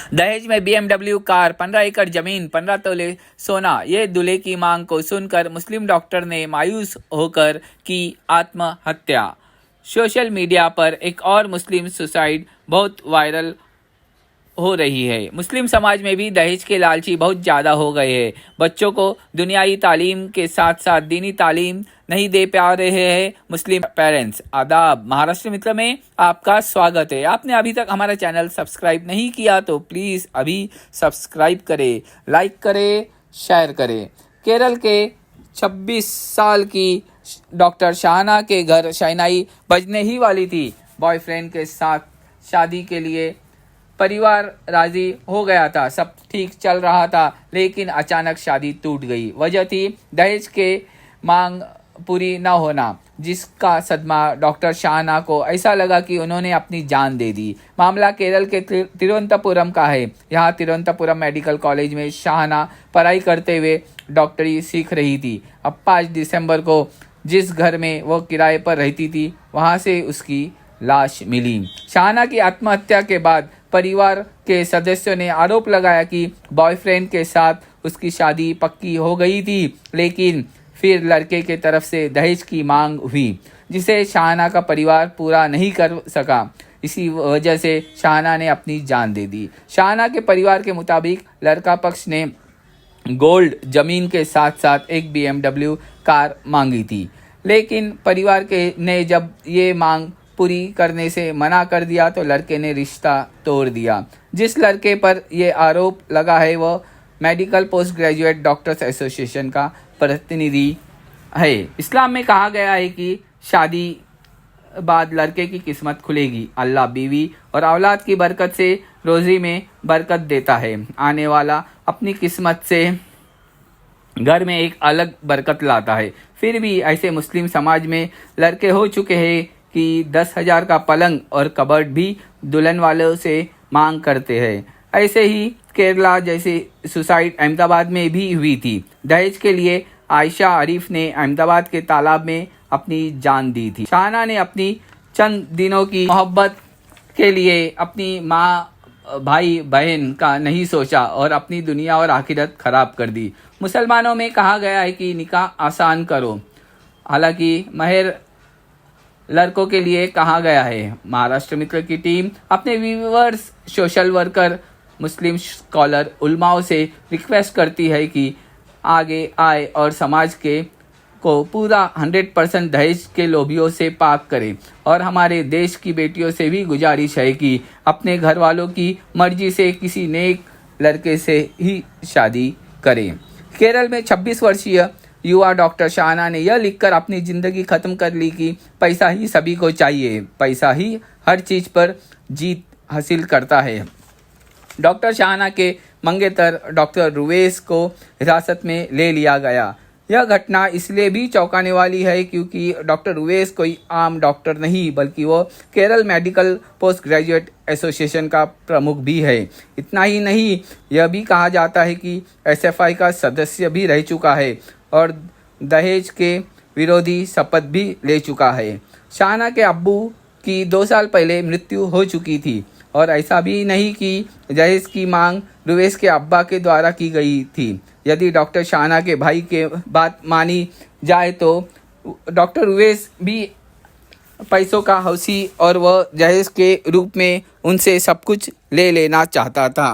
दहेज में BMW car, 15 एकड़ जमीन, 15 तोले सोना, ये दूल्हे की मांग को सुनकर मुस्लिम डॉक्टर ने मायूस होकर की आत्महत्या। सोशल मीडिया पर एक और मुस्लिम सुसाइड बहुत वायरल हो रही है। मुस्लिम समाज में भी दहेज के लालची बहुत ज़्यादा हो गए हैं। बच्चों को दुनियावी तालीम के साथ साथ दीनी तालीम नहीं दे पा रहे हैं मुस्लिम पेरेंट्स। आदाब, महाराष्ट्र मित्र में आपका स्वागत है। आपने अभी तक हमारा चैनल सब्सक्राइब नहीं किया तो प्लीज़ अभी सब्सक्राइब करें, लाइक करें, शेयर करें। केरल के 26 साल की डॉक्टर शाहना के घर शहनाई बजने ही वाली थी। बॉयफ्रेंड के साथ शादी के लिए परिवार राजी हो गया था, सब ठीक चल रहा था, लेकिन अचानक शादी टूट गई। वजह थी दहेज के मांग पूरी न होना, जिसका सदमा डॉक्टर शाहना को ऐसा लगा कि उन्होंने अपनी जान दे दी। मामला केरल के तिरुवनंतपुरम का है। यहाँ तिरुवनंतपुरम मेडिकल कॉलेज में शाहना पढ़ाई करते हुए डॉक्टरी सीख रही थी। अब 5 दिसंबर को जिस घर में वो किराए पर रहती थी, वहाँ से उसकी लाश मिली। शाहना की आत्महत्या के बाद परिवार के सदस्यों ने आरोप लगाया कि बॉयफ्रेंड के साथ उसकी शादी पक्की हो गई थी, लेकिन फिर लड़के के तरफ से दहेज की मांग हुई, जिसे शाहना का परिवार पूरा नहीं कर सका। इसी वजह से शाहना ने अपनी जान दे दी। शाहना के परिवार के मुताबिक लड़का पक्ष ने गोल्ड जमीन के साथ साथ एक BMW कार मांगी थी, लेकिन परिवार के ने जब ये मांग पूरी करने से मना कर दिया तो लड़के ने रिश्ता तोड़ दिया। जिस लड़के पर यह आरोप लगा है वह medical post graduate doctors association का प्रतिनिधि है। इस्लाम में कहा गया है कि शादी बाद लड़के की किस्मत खुलेगी। अल्लाह बीवी और औलाद की बरकत से रोज़ी में बरकत देता है। आने वाला अपनी किस्मत से घर में एक अलग बरकत लाता है। फिर भी ऐसे मुस्लिम समाज में लड़के हो चुके हैं कि 10,000 का पलंग और कबर्ड भी दुल्हन वालों से मांग करते हैं। ऐसे ही केरला जैसे सुसाइड अहमदाबाद में भी हुई थी। दहेज के लिए आयशा आरिफ ने अहमदाबाद के तालाब में अपनी जान दी थी। शाहना ने अपनी चंद दिनों की मोहब्बत के लिए अपनी माँ, भाई बहन का नहीं सोचा और अपनी दुनिया और आखिरत खराब कर दी। मुसलमानों में कहा गया है कि निकाह आसान करो, हालांकि महर लड़कों के लिए कहा गया है। महाराष्ट्र मित्र की टीम अपने व्यूअर्स, सोशल वर्कर, मुस्लिम स्कॉलर, उलमाओं से रिक्वेस्ट करती है कि आगे आए और समाज के को पूरा 100% दहेज के लोभियों से पाक करें। और हमारे देश की बेटियों से भी गुजारिश है कि अपने घर वालों की मर्जी से किसी नेक लड़के से ही शादी करें। केरल में 26 वर्षीय युवा डॉक्टर शाहना ने यह लिखकर अपनी ज़िंदगी ख़त्म कर ली कि पैसा ही सभी को चाहिए, पैसा ही हर चीज़ पर जीत हासिल करता है। डॉक्टर शाहना के मंगेतर डॉक्टर रुवेस को हिरासत में ले लिया गया। यह घटना इसलिए भी चौंकाने वाली है क्योंकि डॉक्टर रुवेस कोई आम डॉक्टर नहीं, बल्कि वो Kerala medical post graduate association का प्रमुख भी है। इतना ही नहीं, यह भी कहा जाता है कि SFI का सदस्य भी रह चुका है और दहेज के विरोधी शपथ भी ले चुका है। शाहना के अब्बू की 2 साल पहले मृत्यु हो चुकी थी और ऐसा भी नहीं कि दहेज की मांग रुवेस के अब्बा के द्वारा की गई थी। यदि डॉक्टर शाहना के भाई के बात मानी जाए तो डॉक्टर रुवेस भी पैसों का हौसी और वह दहेज के रूप में उनसे सब कुछ ले लेना चाहता था।